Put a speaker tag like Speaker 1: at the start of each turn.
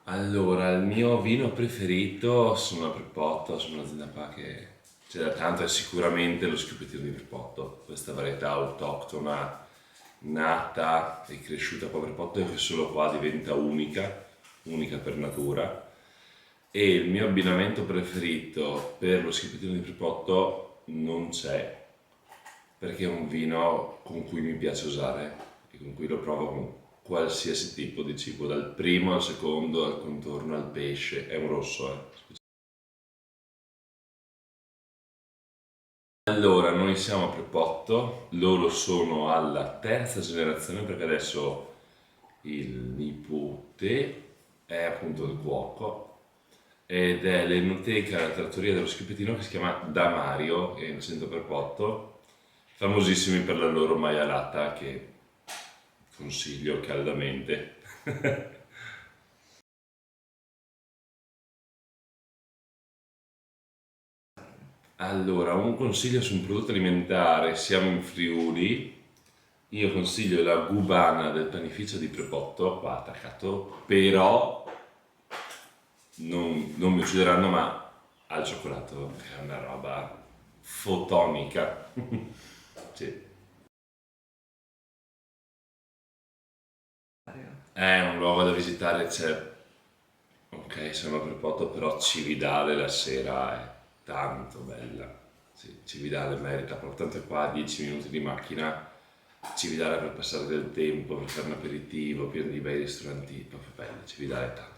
Speaker 1: Allora, il mio vino preferito sono la Prepotto, sono un'azienda qua che c'è da tanto, è sicuramente lo Schiuppettino di Prepotto, questa varietà autoctona, nata e cresciuta qua a Prepotto e che solo qua diventa unica, unica per natura. E il mio abbinamento preferito per lo Schiuppettino di Prepotto non c'è, perché è un vino con cui mi piace usare e con cui lo provo con qualsiasi tipo di cibo, dal primo al secondo, al contorno, al pesce. È un rosso, eh. Allora, noi siamo a Prepotto, loro sono alla terza generazione perché adesso il nipote è appunto il cuoco ed è l'enoteca, la trattoria dello Schippettino che si chiama Damario, che è in centro Prepotto, famosissimi per la loro maialata che consiglio caldamente. Allora, un consiglio su un prodotto alimentare, siamo in Friuli, io consiglio la gubana del panificio di Prepotto, qua attaccato, però non mi uccideranno, ma al cioccolato è una roba fotonica. Sì. È un luogo da visitare, c'è, ok, sono a Prepotto, però Cividale la sera è tanto bella. Sì, Cividale merita, tanto è qua a 10 minuti di macchina, Cividale per passare del tempo, per fare un aperitivo, pieno di bei ristoranti, proprio bello, Cividale è tanto.